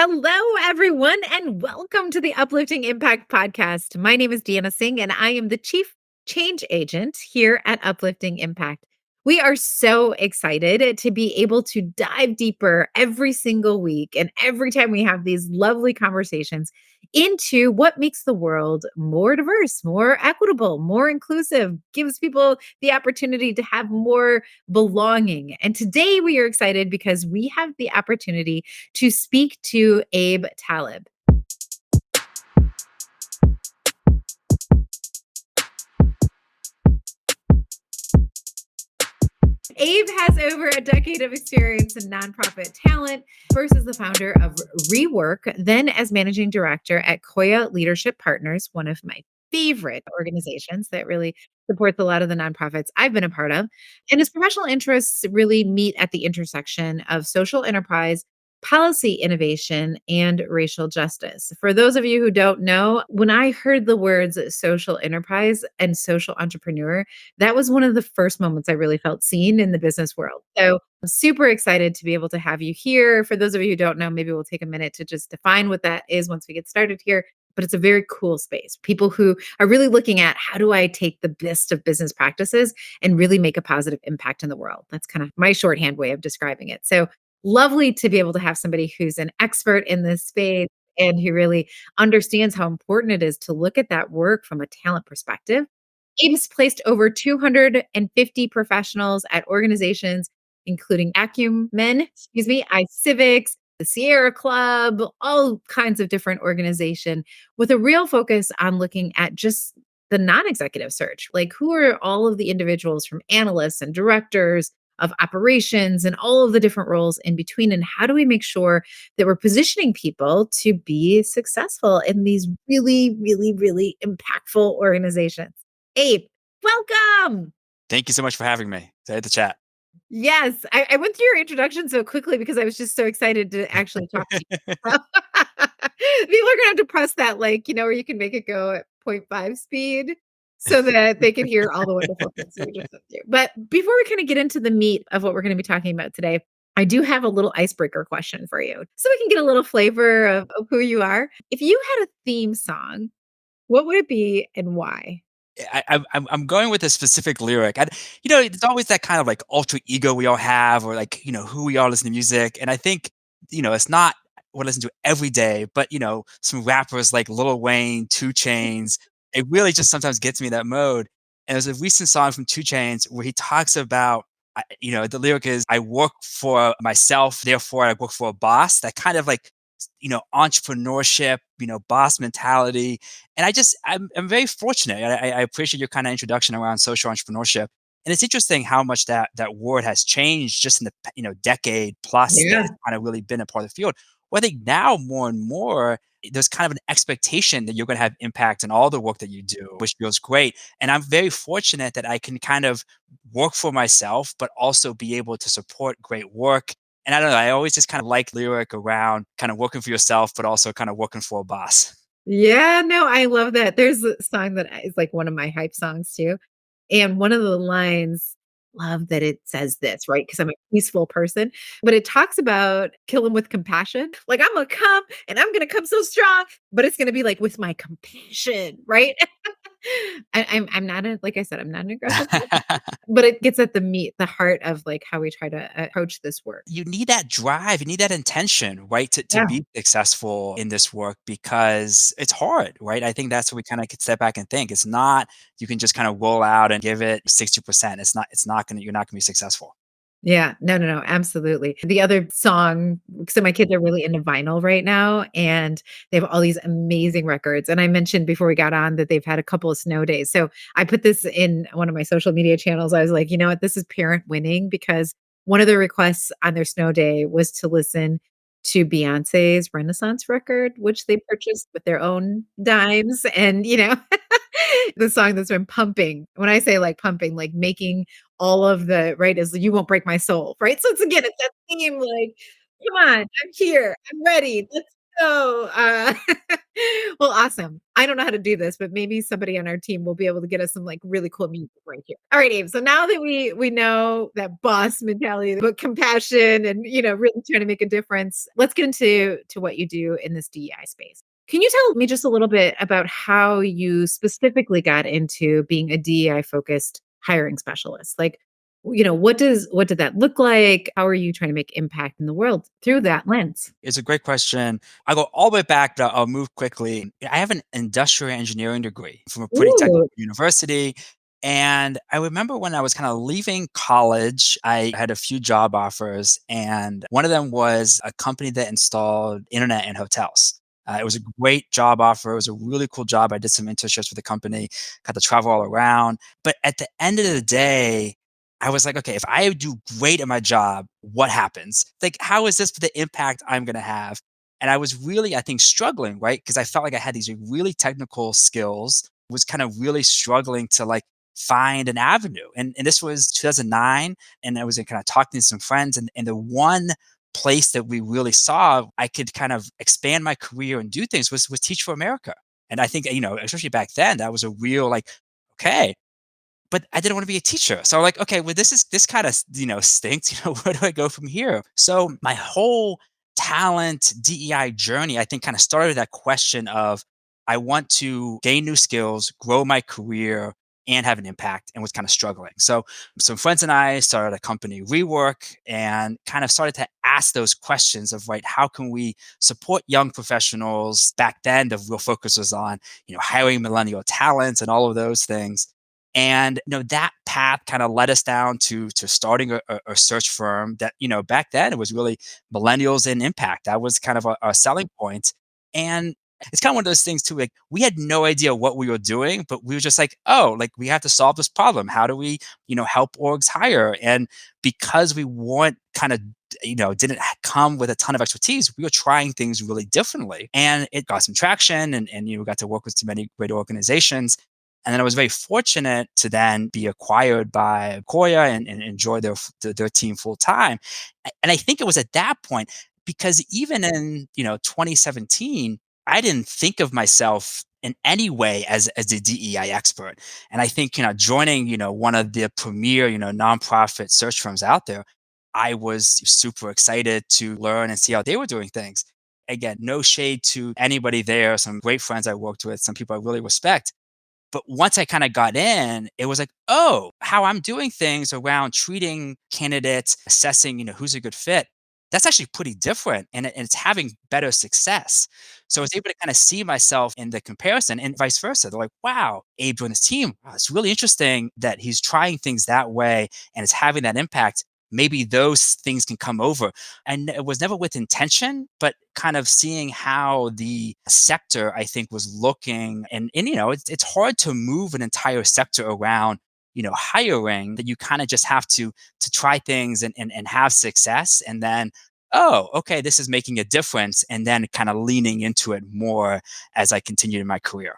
Hello, everyone, and welcome to the Uplifting Impact podcast. My name is Deanna Singh, and I am the Chief Change Agent here at Uplifting Impact. We are so excited to be able to dive deeper every single week and every time we have these lovely conversations into what makes the world more diverse, more equitable, more inclusive, gives people the opportunity to have more belonging. And today we are excited because we have the opportunity to speak to Abe Taleb. Abe has over a decade of experience in nonprofit talent. First as the founder of Rework, then as managing director at Koya Leadership Partners, one of my favorite organizations that really supports a lot of the nonprofits I've been a part of. And his professional interests really meet at the intersection of social enterprise, policy innovation, and racial justice. For those of you who don't know, when I heard the words social enterprise and social entrepreneur, that was one of the first moments I really felt seen in the business world. So I'm super excited to be able to have you here. For those of you who don't know, maybe we'll take a minute to just define what that is once we get started here. But it's a very cool space. People who are really looking at how do I take the best of business practices and really make a positive impact in the world. That's kind of my shorthand way of describing it. So lovely to be able to have somebody who's an expert in this space and who really understands how important it is to look at that work from a talent perspective. Abe's placed over 250 professionals at organizations, including Acumen, iCivics, the Sierra Club, all kinds of different organization with a real focus on looking at just the non-executive search. Like who are all of the individuals from analysts and directors of operations and all of the different roles in between, and how do we make sure that we're positioning people to be successful in these really, really, really impactful organizations. Abe, welcome. Thank you so much for having me. Excited to chat. Yes, I went through your introduction so quickly because I was just so excited to actually talk to you. People are gonna have to press that, like, where you can make it go at point 0.5 speed so that they can hear all the wonderful things that we just went through. But before we kind of get into the meat of what we're going to be talking about today, I do have a little icebreaker question for you so we can get a little flavor of who you are. If you had a theme song, what would it be and why? I'm going with a specific lyric. There's always that kind of like alter ego we all have, or like who we are listening to music. And I think it's not what I listen to every day, but some rappers like Lil Wayne, Two Chains. It really just sometimes gets me in that mode. And there's a recent song from Two Chains where he talks about, the lyric is, "I work for myself, therefore I work for a boss." That kind of like entrepreneurship, boss mentality. And I'm very fortunate. I appreciate your kind of introduction around social entrepreneurship. And it's interesting how much that word has changed just in the decade plus that Yeah. it's kind of really been a part of the field. Well, I think now more and more there's kind of an expectation that you're going to have impact in all the work that you do, which feels great. And I'm very fortunate that I can kind of work for myself, but also be able to support great work. And I don't know, I always just kind of like lyric around kind of working for yourself, but also kind of working for a boss. Yeah, no, I love that. There's a song that is like one of my hype songs too. And one of the lines, love that it says this, right? Because I'm a peaceful person, but it talks about kill him with compassion. Like I'm gonna come and I'm gonna come so strong, but it's gonna be like with my compassion, right? I'm not a like I said, I'm not an aggressive person, but it gets at the meat, the heart of like how we try to approach this work. You need that drive, you need that intention, right, to Yeah. be successful in this work because it's hard, right? I think that's what we kind of could step back and think. It's not you can just kind of roll out and give it 60%. It's not gonna you're not gonna be successful. Yeah. No, no, no, absolutely. The other song so my kids are really into vinyl right now, and they have all these amazing records, and I mentioned before we got on that they've had a couple of snow days. So, I put this in one of my social media channels. I was like, "You know what? This is parent winning," because one of the requests on their snow day was to listen to Beyoncé's Renaissance record, which they purchased with their own dimes, and, the song that's been pumping. When I say, like, pumping, like, making all of the right, is "You Won't Break My Soul," right? So it's again, it's that theme, like, "Come on, I'm here, I'm ready, let's So, well, awesome. I don't know how to do this, but maybe somebody on our team will be able to get us some like really cool music right here. All right, Abe. So now that we know that boss mentality, but compassion and really trying to make a difference, let's get into what you do in this DEI space. Can you tell me just a little bit about how you specifically got into being a DEI focused hiring specialist? Like, what did that look like? How are you trying to make impact in the world through that lens? It's a great question. I'll go all the way back, but I'll move quickly. I have an industrial engineering degree from a pretty technical Ooh. university. And I remember when I was kind of leaving college, I had a few job offers, and one of them was a company that installed internet in hotels. It was a great job offer. It was a really cool job. I did some internships with the company, got to travel all around. But at the end of the day, I was like, okay, if I do great at my job, what happens? Like, how is this for the impact I'm going to have? And I was really, I think, struggling, right? Because I felt like I had these really technical skills, was kind of really struggling to like find an avenue. And this was 2009. And I was kind of talking to some friends. And the one place that we really saw I could kind of expand my career and do things was Teach for America. And I think, especially back then, that was a real like, okay, but I didn't want to be a teacher. So I'm like, okay, well, this kind of, stinks. Where do I go from here? So my whole talent DEI journey, I think, kind of started with that question of I want to gain new skills, grow my career, and have an impact, and was kind of struggling. So some friends and I started a company, Rework, and kind of started to ask those questions of, right, how can we support young professionals? Back then, the real focus was on, hiring millennial talents and all of those things. And that path kind of led us down to starting a search firm that back then it was really millennials in impact. That was kind of a selling point. And it's kind of one of those things too. Like we had no idea what we were doing, but we were just like, oh, like we have to solve this problem. How do we help orgs hire? And because we weren't kind of didn't come with a ton of expertise, we were trying things really differently, and it got some traction. And we got to work with so many great organizations. And then I was very fortunate to then be acquired by Koya and enjoy their team full time. And I think it was at that point, because even in 2017, I didn't think of myself in any way as a DEI expert. And I think joining one of the premier nonprofit search firms out there, I was super excited to learn and see how they were doing things. Again, no shade to anybody there. Some great friends I worked with, some people I really respect, but once I kind of got in, it was like, oh, how I'm doing things around treating candidates, assessing, who's a good fit. That's actually pretty different, and it's having better success. So I was able to kind of see myself in the comparison and vice versa. They're like, wow, Abe joined this team. Wow, it's really interesting that he's trying things that way and it's having that impact. Maybe those things can come over. And it was never with intention, but kind of seeing how the sector, I think, was looking. And it's hard to move an entire sector around, hiring, that you kind of just have to try things and have success. And then, oh, okay, this is making a difference. And then kind of leaning into it more as I continued in my career.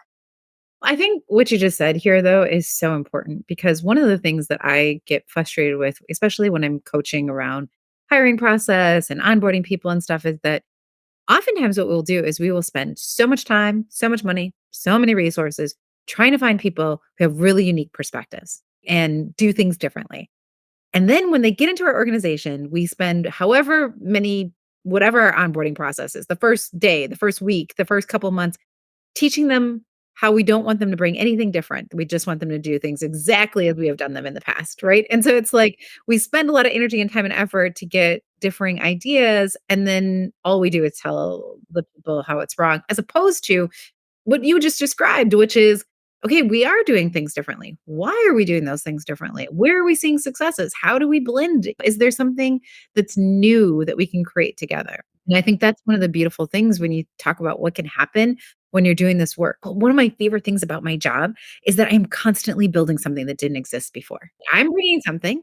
I think what you just said here, though, is so important because one of the things that I get frustrated with, especially when I'm coaching around hiring process and onboarding people and stuff, is that oftentimes what we'll do is we will spend so much time, so much money, so many resources trying to find people who have really unique perspectives and do things differently. And then when they get into our organization, we spend however many, whatever our onboarding process is, the first day, the first week, the first couple months, teaching them how we don't want them to bring anything different. We just want them to do things exactly as we have done them in the past, right? And so it's like we spend a lot of energy and time and effort to get differing ideas, and then all we do is tell the people how it's wrong, as opposed to what you just described, which is, okay, we are doing things differently. Why are we doing those things differently? Where are we seeing successes? How do we blend? Is there something that's new that we can create together? And I think that's one of the beautiful things when you talk about what can happen when you're doing this work. One of my favorite things about my job is that I'm constantly building something that didn't exist before. I'm bringing something,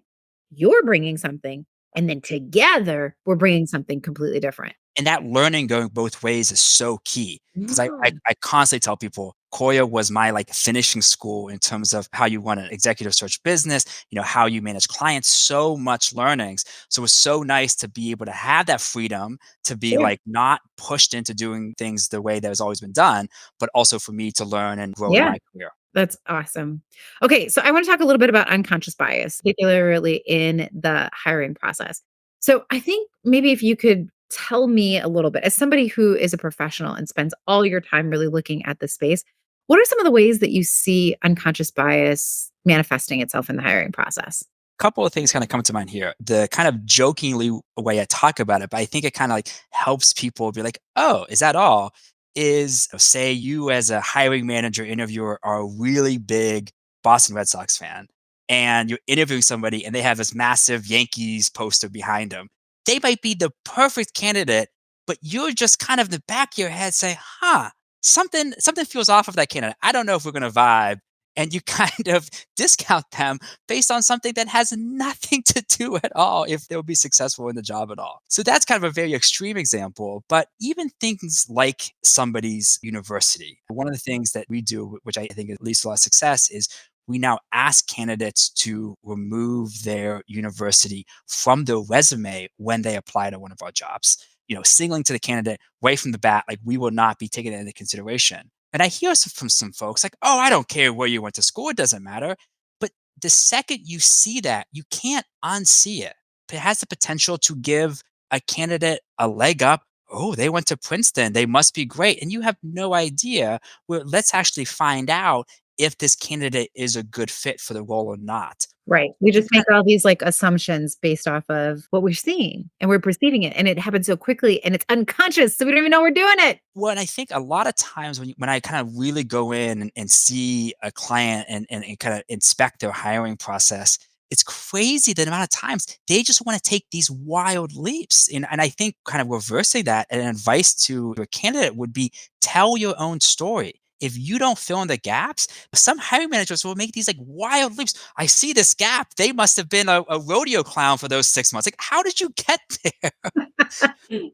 you're bringing something, and then together we're bringing something completely different. And that learning going both ways is so key, because I Yeah. I constantly tell people, Koya was my like finishing school in terms of how you run an executive search business, how you manage clients, so much learnings. So it was so nice to be able to have that freedom to be Sure. like not pushed into doing things the way that has always been done, but also for me to learn and grow in Yeah. my career. That's awesome. Okay, so I want to talk a little bit about unconscious bias, particularly in the hiring process. So I think maybe if you could tell me a little bit, as somebody who is a professional and spends all your time really looking at the space, what are some of the ways that you see unconscious bias manifesting itself in the hiring process? Couple of things kind of come to mind here. The kind of jokingly way I talk about it, but I think it kind of like helps people be like, oh, is that all? Is say you as a hiring manager interviewer are a really big Boston Red Sox fan and you're interviewing somebody and they have this massive Yankees poster behind them. They might be the perfect candidate, but you're just kind of in the back of your head saying, huh, something feels off of that candidate. I don't know if we're gonna vibe. And you kind of discount them based on something that has nothing to do at all if they'll be successful in the job at all. So that's kind of a very extreme example. But even things like somebody's university, one of the things that we do, which I think leads to a lot of success, is we now ask candidates to remove their university from their resume when they apply to one of our jobs. Signaling to the candidate right from the bat, like we will not be taking it into consideration. And I hear from some folks like, oh, I don't care where you went to school, it doesn't matter. But the second you see that, you can't unsee it. It has the potential to give a candidate a leg up. Oh, they went to Princeton. They must be great. And you have no idea. Well, let's actually find out if this candidate is a good fit for the role or not. Right. We You just make all these like assumptions based off of what we're seeing and we're perceiving it. And it happens so quickly and it's unconscious. So we don't even know we're doing it. Well, and I think a lot of times when I kind of really go in and see a client and kind of inspect their hiring process, it's crazy the amount of times they just want to take these wild leaps. And I think kind of reversing that and advice to your candidate would be tell your own story. If you don't fill in the gaps, some hiring managers will make these like wild leaps. I see this gap. They must have been a rodeo clown for those 6 months. Like, how did you get there?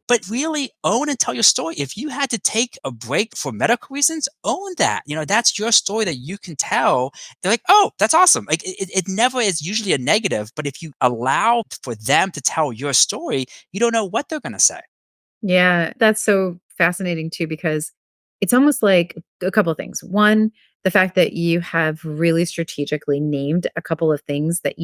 But really own and tell your story. If you had to take a break for medical reasons, own that. That's your story that you can tell. They're like, oh, that's awesome. Like it never is usually a negative, but if you allow for them to tell your story, you don't know what they're gonna say. Yeah, that's so fascinating too, because it's almost like a couple of things. One, the fact that you have really strategically named a couple of things that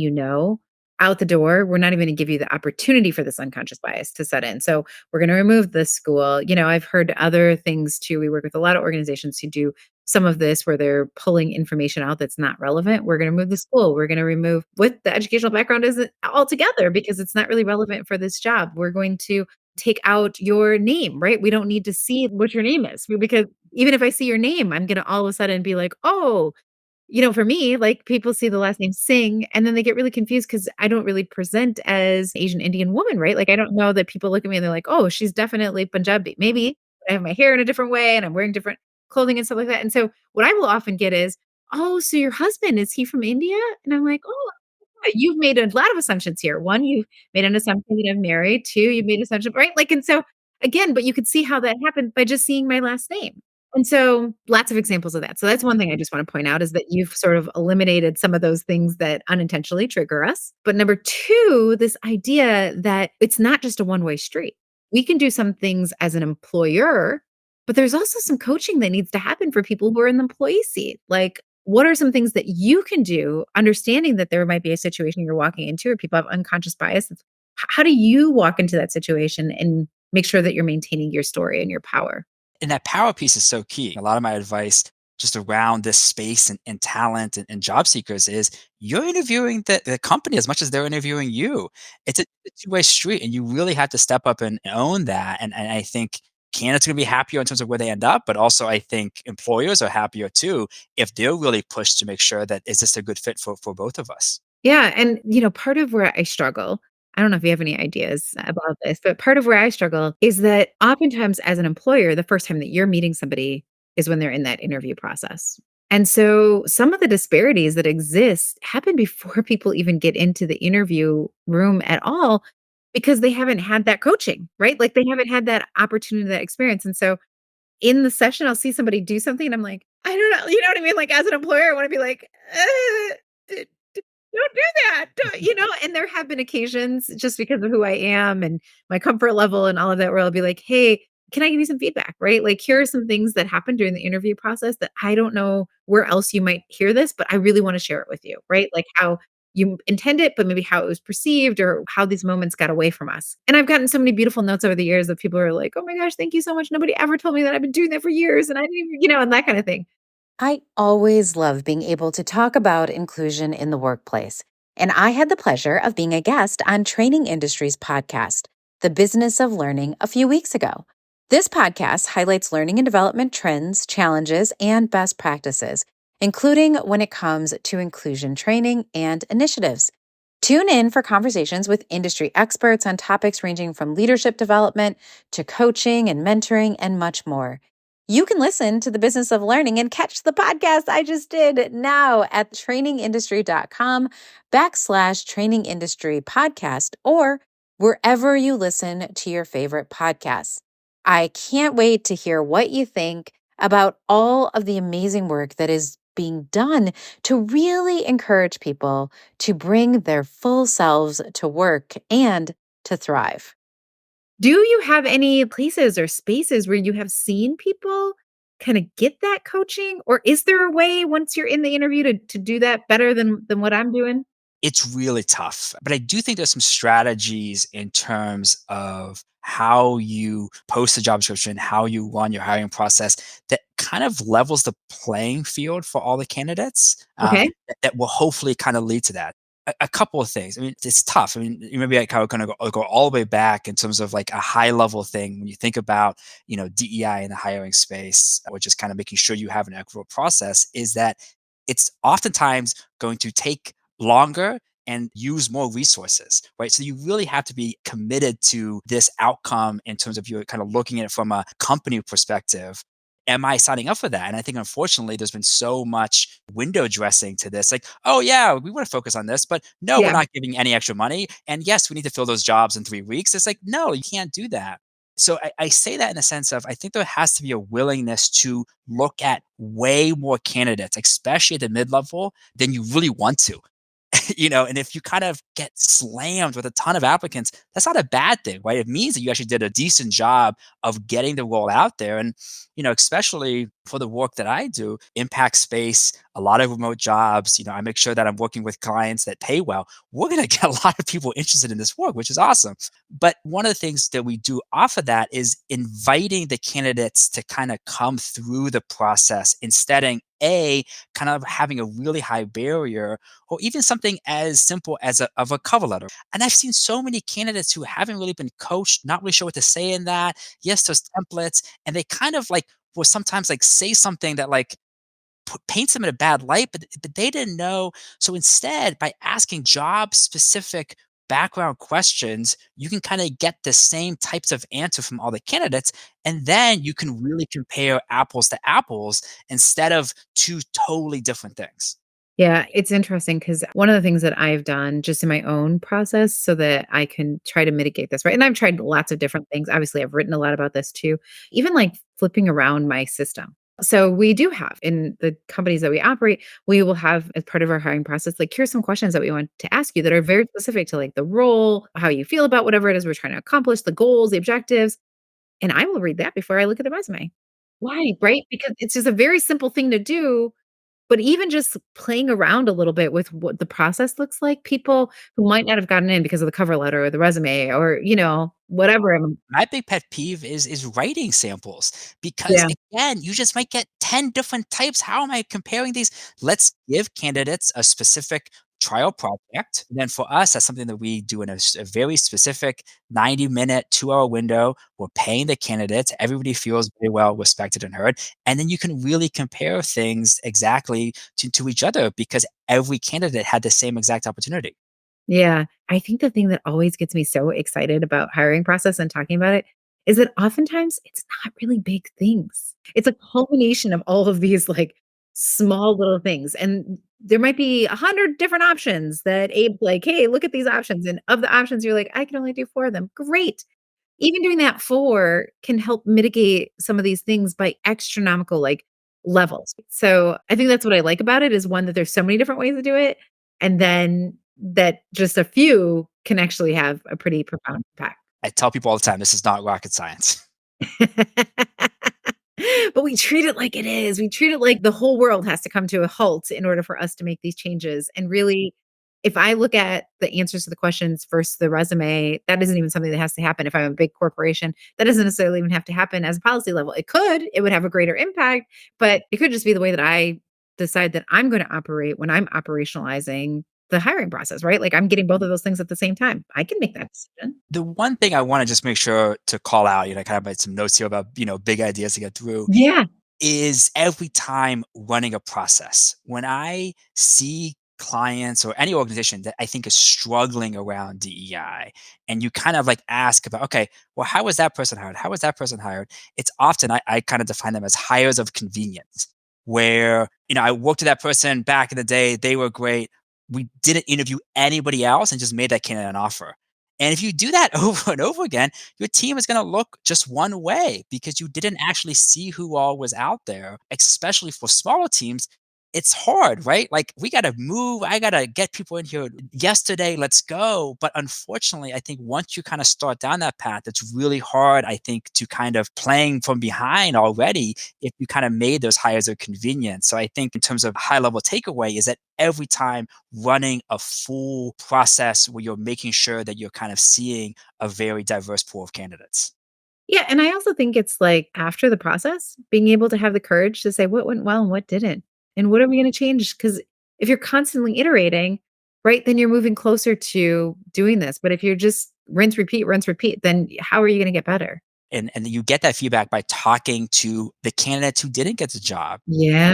out the door. We're not even going to give you the opportunity for this unconscious bias to set in. So we're going to remove this school. I've heard other things too. We work with a lot of organizations who do some of this where they're pulling information out that's not relevant. We're going to remove the school. We're going to remove what the educational background isn't altogether because it's not really relevant for this job. We're going to take out your name, right? We don't need to see what your name is because even if I see your name, I'm going to all of a sudden be like, oh, for me, like people see the last name Singh and then they get really confused because I don't really present as Asian Indian woman, right? Like I don't know that people look at me and they're like, oh, she's definitely Punjabi. Maybe I have my hair in a different way and I'm wearing different clothing and stuff like that. And so what I will often get is, oh, so your husband, is he from India? And I'm like, oh, you've made a lot of assumptions here. One, you've made an assumption that I'm married. Two, you made an assumption, right? Like, and so again, but you could see how that happened by just seeing my last name. And so lots of examples of that. So that's one thing I just want to point out is that you've sort of eliminated some of those things that unintentionally trigger us. But number two, this idea that it's not just a one-way street. We can do some things as an employer, but there's also some coaching that needs to happen for people who are in the employee seat. Like, what are some things that you can do, understanding that there might be a situation you're walking into or people have unconscious bias? How do you walk into that situation and make sure that you're maintaining your story and your power? And that power piece is so key. A lot of my advice just around this space and talent and job seekers is you're interviewing the company as much as they're interviewing you. It's a two-way street, and you really have to step up and own that. And I think candidates are going to be happier in terms of where they end up, but also I think employers are happier too if they're really pushed to make sure that is this a good fit for both of us. Yeah, and part of where I struggle, I don't know if you have any ideas about this, but part of where I struggle is that oftentimes as an employer, the first time that you're meeting somebody is when they're in that interview process. And so some of the disparities that exist happen before people even get into the interview room at all because they haven't had that coaching, right? Like they haven't had that opportunity, that experience. And so in the session, I'll see somebody do something and I'm like, I don't know, you know what I mean? Like, as an employer, I wanna be like, d d don't do that, don't," and there have been occasions just because of who I am and my comfort level and all of that, where I'll be like, "Hey, can I give you some feedback?" Right? Like, "Here are some things that happened during the interview process that I don't know where else you might hear this, but I really wanna share it with you." Right? Like, how you intend it, but maybe how it was perceived or how these moments got away from us. And I've gotten so many beautiful notes over the years that people are like, "Oh my gosh, thank you so much. Nobody ever told me that. I've been doing that for years, and I didn't even," and that kind of thing. I always love being able to talk about inclusion in the workplace. And I had the pleasure of being a guest on Training Industry's podcast, The Business of Learning, a few weeks ago. This podcast highlights learning and development trends, challenges, and best practices, including when it comes to inclusion training and initiatives. Tune in for conversations with industry experts on topics ranging from leadership development to coaching and mentoring and much more. You can listen to the Business of Learning and catch the podcast I just did now at trainingindustry.com/training industry podcast or wherever you listen to your favorite podcasts. I can't wait to hear what you think about all of the amazing work that is being done to really encourage people to bring their full selves to work and to thrive. Do you have any places or spaces where you have seen people kinda get that coaching? Or is there a way once you're in the interview to do that better than what I'm doing? It's really tough, but I do think there's some strategies in terms of how you post a job description, how you run your hiring process that kind of levels the playing field for all the candidates, Okay. that will hopefully kind of lead to that. A couple of things. I mean, it's tough. I mean, maybe I kind of go all the way back in terms of like a high level thing when you think about, DEI in the hiring space, which is kind of making sure you have an equitable process, is that it's oftentimes going to take longer and use more resources, right? So you really have to be committed to this outcome in terms of you kind of looking at it from a company perspective. Am I signing up for that? And I think unfortunately there's been so much window dressing to this. Like, oh yeah, we want to focus on this, but no, we're Yeah. not giving any extra money. And yes, we need to fill those jobs in 3 weeks. It's like, no, you can't do that. So I say that in the sense of I think there has to be a willingness to look at way more candidates, especially at the mid level, than you really want to. And if you kind of get slammed with a ton of applicants, that's not a bad thing, right? It means that you actually did a decent job of getting the role out there. And, especially for the work that I do, impact space, a lot of remote jobs, I make sure that I'm working with clients that pay well. We're going to get a lot of people interested in this work, which is awesome. But one of the things that we do off of that is inviting the candidates to kind of come through the process instead of kind of having a really high barrier or even something as simple as a cover letter. And I've seen so many candidates who haven't really been coached, not really sure what to say in that. Yes, there's templates, and they kind of like will sometimes like say something that like paints them in a bad light, but they didn't know. So instead, by asking job specific background questions, you can kind of get the same types of answer from all the candidates. And then you can really compare apples to apples instead of two totally different things. Yeah, it's interesting because one of the things that I've done just in my own process so that I can try to mitigate this, right? And I've tried lots of different things. Obviously, I've written a lot about this too, even like flipping around my system. So we do have in the companies that we operate, we will have as part of our hiring process, like, here's some questions that we want to ask you that are very specific to like the role, how you feel about whatever it is we're trying to accomplish, the goals, the objectives. And I will read that before I look at the resume. Why? Right? Because it's just a very simple thing to do, but even just playing around a little bit with what the process looks like, people who might not have gotten in because of the cover letter or the resume or, whatever, My big pet peeve is writing samples because yeah, again, you just might get 10 different types. How am I comparing these? Let's give candidates a specific trial project. And then for us, that's something that we do in a very specific 90-minute, 2-hour window. We're paying the candidates. Everybody feels very well respected and heard. And then you can really compare things exactly to each other because every candidate had the same exact opportunity. yeah. I think the thing that always gets me so excited about hiring process and talking about it is that oftentimes it's not really big things. It's a culmination of all of these, like, small little things, and there might be 100 different options that Abe's like, "Hey, look at these options," and of the options, you're like, "I can only do 4 of them." Great. Even doing that 4 can help mitigate some of these things by astronomical, like, levels. So I think that's what I like about it is one that there's so many different ways to do it. And then that just a few can actually have a pretty profound impact. I tell people all the time, this is not rocket science. But we treat it like it is. We treat it like the whole world has to come to a halt in order for us to make these changes. And really, if I look at the answers to the questions versus the resume, that isn't even something that has to happen. If I'm a big corporation, that doesn't necessarily even have to happen as a policy level. It would have a greater impact, but it could just be the way that I decide that I'm going to operate when I'm operationalizing the hiring process, right? Like I'm getting both of those things at the same time. I can make that decision. The one thing I want to just make sure to call out, I kind of made some notes here about, big ideas to get through, Yeah. is every time running a process. When I see clients or any organization that I think is struggling around DEI, and you kind of like ask about, okay, well, how was that person hired? How was that person hired? It's often, I kind of define them as hires of convenience, where, I worked with that person back in the day, they were great. We didn't interview anybody else and just made that candidate an offer. And if you do that over and over again, your team is going to look just one way because you didn't actually see who all was out there, especially for smaller teams. It's hard, right? Like we got to move. I got to get people in here yesterday. Let's go. But unfortunately, I think once you kind of start down that path, it's really hard, I think, to kind of playing from behind already if you kind of made those hires of convenience. So I think in terms of high level takeaway is that every time running a full process where you're making sure that you're kind of seeing a very diverse pool of candidates. Yeah, and I also think it's like after the process, being able to have the courage to say what went well and what didn't. And what are we going to change? Because if you're constantly iterating, right, then you're moving closer to doing this. But if you're just rinse, repeat, then how are you going to get better? And you get that feedback by talking to the candidates who didn't get the job. Yeah.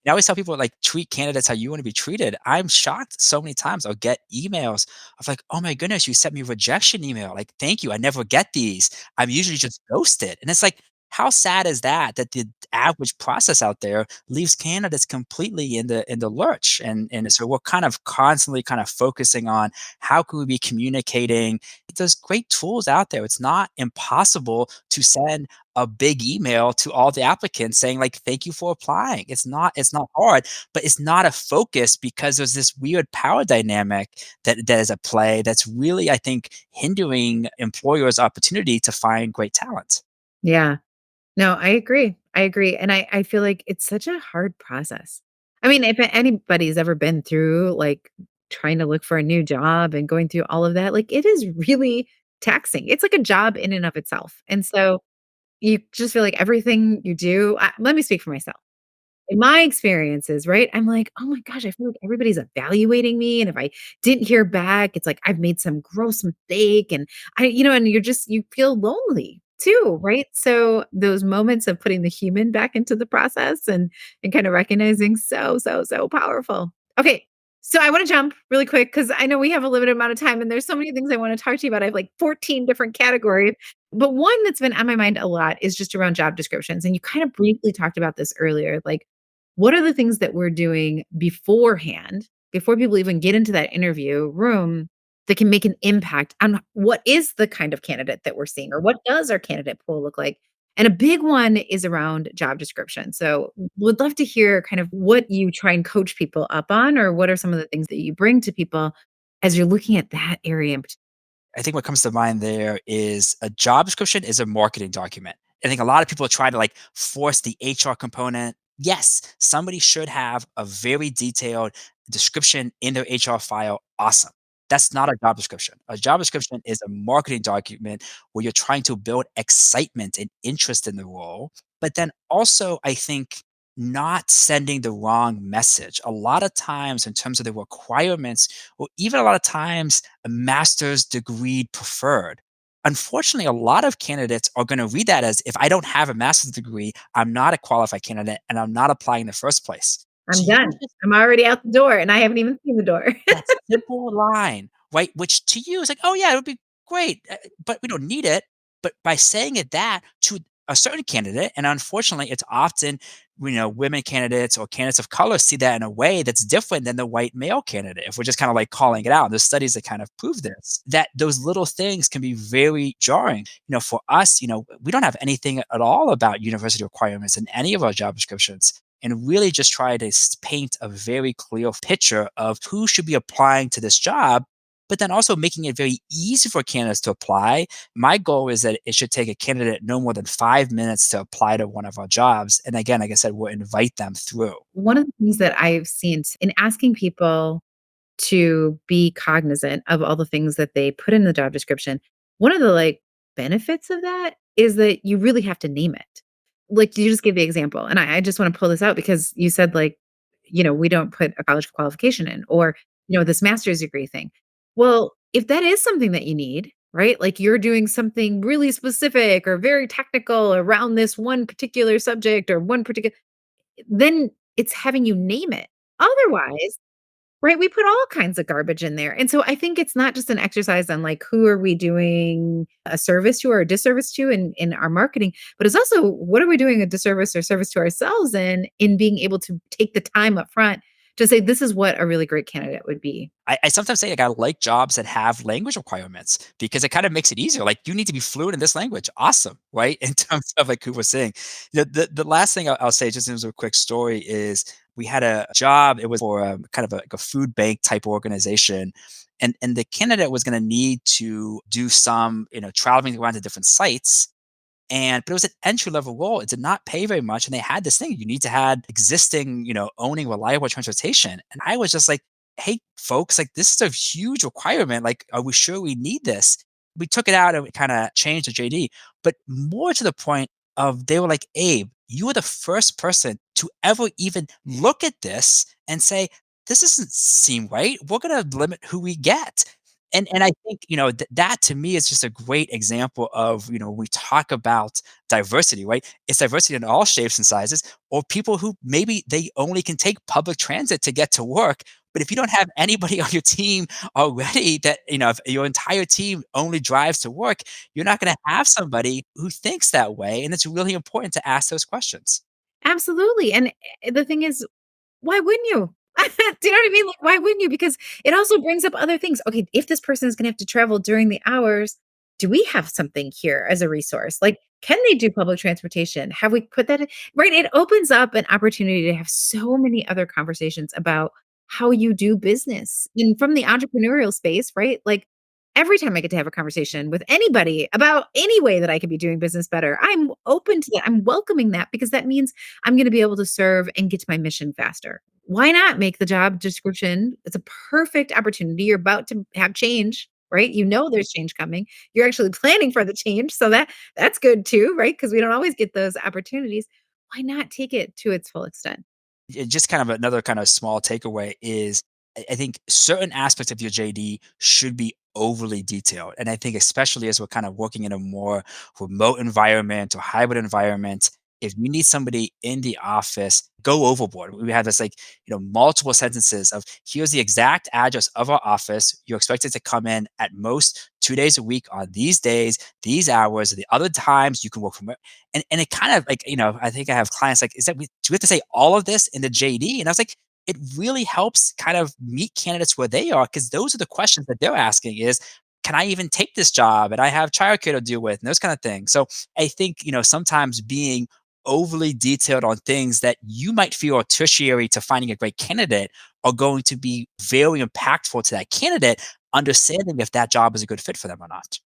I always tell people like treat candidates how you want to be treated. I'm shocked so many times I'll get emails of like, oh my goodness, you sent me a rejection email. Like, thank you. I never get these. I'm usually just ghosted. And it's like, how sad is that? That the average process out there leaves candidates completely in the lurch. And so we're kind of constantly kind of focusing on how can we be communicating. There's great tools out there. It's not impossible to send a big email to all the applicants saying like thank you for applying. It's not hard, but it's not a focus because there's this weird power dynamic that is at play that's really, I think, hindering employers' opportunity to find great talent. Yeah. No, I agree. I agree. And I feel like it's such a hard process. I mean, if anybody's ever been through like trying to look for a new job and going through all of that, like it is really taxing. It's like a job in and of itself. And so you just feel like everything you do, let me speak for myself. In my experiences, right? I'm like, "Oh my gosh, I feel like everybody's evaluating me, and if I didn't hear back, it's like I've made some gross mistake," and and you feel lonely too, right? So those moments of putting the human back into the process and kind of recognizing so powerful. Okay, so I wanna jump really quick because I know we have a limited amount of time, and there's so many things I wanna talk to you about. I have, like, 14 different categories, but one that's been on my mind a lot is just around job descriptions, and you kind of briefly talked about this earlier, like, what are the things that we're doing beforehand, before people even get into that interview room that can make an impact on what is the kind of candidate that we're seeing or what does our candidate pool look like? And a big one is around job description. So would love to hear kind of what you try and coach people up on, or what are some of the things that you bring to people as you're looking at that area in particular? I think what comes to mind there is a job description is a marketing document. I think a lot of people try to like force the HR component. Yes, somebody should have a very detailed description in their HR file. Awesome. That's not a job description. A job description is a marketing document where you're trying to build excitement and interest in the role. But then also, I think not sending the wrong message. A lot of times, in terms of the requirements, or even a lot of times, a master's degree preferred. Unfortunately, a lot of candidates are going to read that as if I don't have a master's degree, I'm not a qualified candidate and I'm not applying in the first place. I'm So you done. just I'm already out the door and I haven't even seen the door. that simple line, right? Which to you is like, oh yeah, it would be great, but we don't need it. But by saying it that to a certain candidate, and unfortunately, it's often women candidates or candidates of color see that in a way that's different than the white male candidate. If we're just kind of like calling it out, there's studies that kind of prove this. That those little things can be very jarring. For us, we don't have anything at all about university requirements in any of our job descriptions. and really just try to paint a very clear picture of who should be applying to this job, but then also making it very easy for candidates to apply. My goal is that it should take a candidate no more than 5 minutes to apply to one of our jobs. And again, like I said, we'll invite them through. One of the things that I've seen in asking people to be cognizant of all the things that they put in the job description, one of the like benefits of that is that you really have to name it. Like you just gave the example. And I just want to pull this out because you said like, we don't put a college qualification in or, this master's degree thing. Well, if that is something that you need, right? Like you're doing something really specific or very technical around this one particular subject or one particular, then it's having you name it. Otherwise, right, we put all kinds of garbage in there. And so I think it's not just an exercise on like who are we doing a service to or a disservice to in our marketing, but it's also what are we doing a disservice or service to ourselves in being able to take the time up front to say this is what a really great candidate would be. I sometimes say like I like jobs that have language requirements because it kind of makes it easier. Like you need to be fluent in this language. Awesome, right? In terms of like who was saying. The last thing I'll say, just as a quick story, is we had a job. It was for a kind of like a food bank type organization, and the candidate was going to need to do some traveling around to different sites, but it was an entry level role. It did not pay very much. And they had this thing, you need to have existing, owning reliable transportation. And I was just like, hey, folks, like this is a huge requirement. Like, are we sure we need this? We took it out and we kind of changed the JD. But more to the point of they were like, Abe, you were the first person to ever even look at this and say, this doesn't seem right. We're gonna limit who we get. And I think, that to me is just a great example of, we talk about diversity, right? It's diversity in all shapes and sizes, or people who maybe they only can take public transit to get to work. But if you don't have anybody on your team already that, if your entire team only drives to work, you're not going to have somebody who thinks that way. And it's really important to ask those questions. Absolutely. And the thing is, why wouldn't you? Do you know what I mean? Like, why wouldn't you? Because it also brings up other things. Okay, if this person is going to have to travel during the hours, do we have something here as a resource? Like, can they do public transportation? Have we put that in? Right? It opens up an opportunity to have so many other conversations about how you do business. And from the entrepreneurial space, right? Like, every time I get to have a conversation with anybody about any way that I could be doing business better, I'm open to that. I'm welcoming that because that means I'm going to be able to serve and get to my mission faster. Why not make the job description? It's a perfect opportunity. You're about to have change, right? You know there's change coming. You're actually planning for the change. So that's good too, right? Because we don't always get those opportunities. Why not take it to its full extent? Just kind of another kind of small takeaway is I think certain aspects of your JD should be overly detailed. And I think especially as we're kind of working in a more remote environment or hybrid environment, if you need somebody in the office, go overboard. We have this like, multiple sentences of here's the exact address of our office. You're expected to come in at most 2 days a week on these days, these hours, the other times you can work from. And it kind of like, I think I have clients like, do we have to say all of this in the JD? And I was like, it really helps kind of meet candidates where they are because those are the questions that they're asking is, can I even take this job? And I have childcare to deal with and those kind of things. So I think, sometimes being overly detailed on things that you might feel are tertiary to finding a great candidate are going to be very impactful to that candidate, understanding if that job is a good fit for them or not.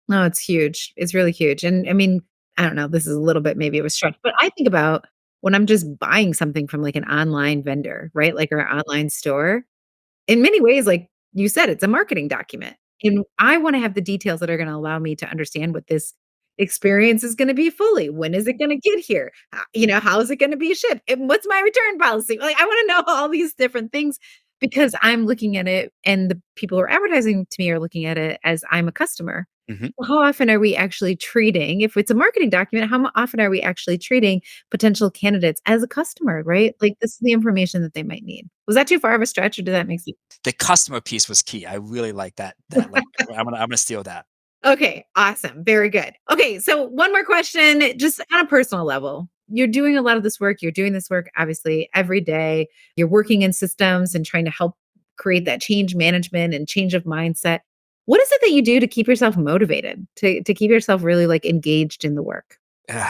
No, it's huge. It's really huge. And I mean, I don't know, this is a little bit maybe of a stretch, but I think about when I'm just buying something from like an online vendor, right? Like our online store. In many ways, like you said, it's a marketing document. And I want to have the details that are going to allow me to understand what this experience is going to be fully. When is it going to get here? How is it going to be shipped? And what's my return policy? Like, I want to know all these different things because I'm looking at it and the people who are advertising to me are looking at it as I'm a customer. Mhm. Well, how often are we actually treating, if it's a marketing document, often are we actually treating potential candidates as a customer, right? Like this is the information that they might need. Was that too far of a stretch or did that make sense? The customer piece was key. I really like that link. I'm gonna steal that. Okay, awesome. Very good. Okay, so one more question, just on a personal level. You're doing a lot of this work. You're doing this work obviously every day. You're working in systems and trying to help create that change management and change of mindset. What is it that you do to keep yourself motivated, to keep yourself really like engaged in the work?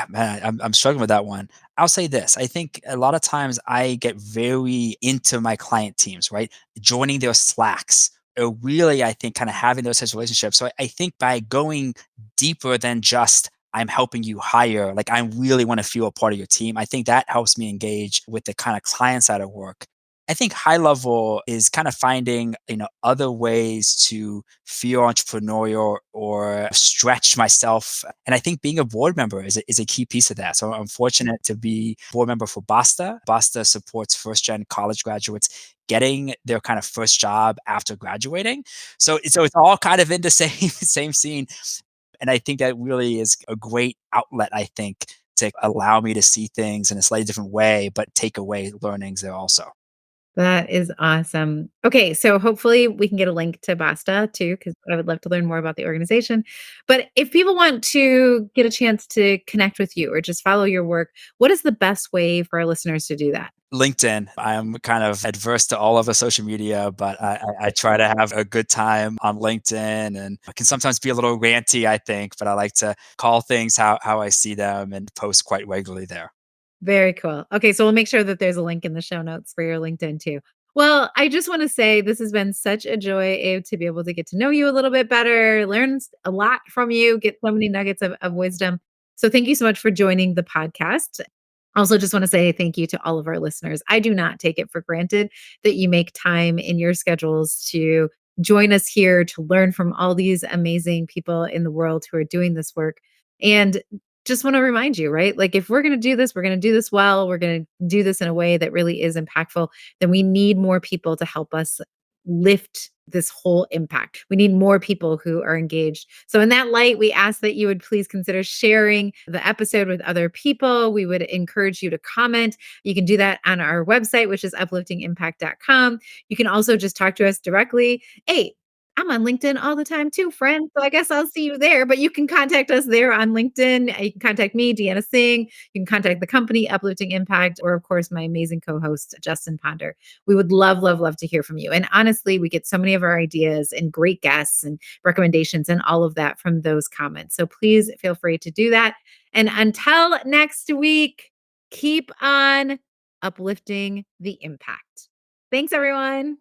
Man, I'm struggling with that one. I'll say this. I think a lot of times I get very into my client teams, right? Joining their Slacks, or really, I think, kind of having those types of relationships. So I think by going deeper than just I'm helping you hire, like I really want to feel a part of your team. I think that helps me engage with the kind of client side of work. I think high level is kind of finding, other ways to feel entrepreneurial or stretch myself. And I think being a board member is a key piece of that. So I'm fortunate to be board member for Basta. Basta supports first gen college graduates getting their kind of first job after graduating. So it's all kind of in the same scene. And I think that really is a great outlet, I think, to allow me to see things in a slightly different way, but take away learnings there also. That is awesome. Okay, so hopefully we can get a link to Basta too, because I would love to learn more about the organization. But if people want to get a chance to connect with you or just follow your work, what is the best way for our listeners to do that? LinkedIn. I'm kind of adverse to all of the social media, but I try to have a good time on LinkedIn, and I can sometimes be a little ranty, I think, but I like to call things how I see them and post quite regularly there. Very cool. Okay, so we'll make sure that there's a link in the show notes for your LinkedIn too. Well, I just want to say this has been such a joy, Abe, to be able to get to know you a little bit better, learn a lot from you, get so many nuggets of wisdom. So thank you so much for joining the podcast. Also, just want to say thank you to all of our listeners. I do not take it for granted that you make time in your schedules to join us here to learn from all these amazing people in the world who are doing this work. And just want to remind you, right? Like, if we're going to do this, we're going to do this well, we're going to do this in a way that really is impactful, then we need more people to help us lift this whole impact. We need more people who are engaged. So, in that light, we ask that you would please consider sharing the episode with other people. We would encourage you to comment. You can do that on our website, which is upliftingimpact.com. You can also just talk to us directly. Hey, I'm on LinkedIn all the time too, friend. So I guess I'll see you there. But you can contact us there on LinkedIn. You can contact me, Deanna Singh. You can contact the company, Uplifting Impact, or of course, my amazing co-host, Justin Ponder. We would love, love, love to hear from you. And honestly, we get so many of our ideas and great guests and recommendations and all of that from those comments. So please feel free to do that. And until next week, keep on uplifting the impact. Thanks, everyone.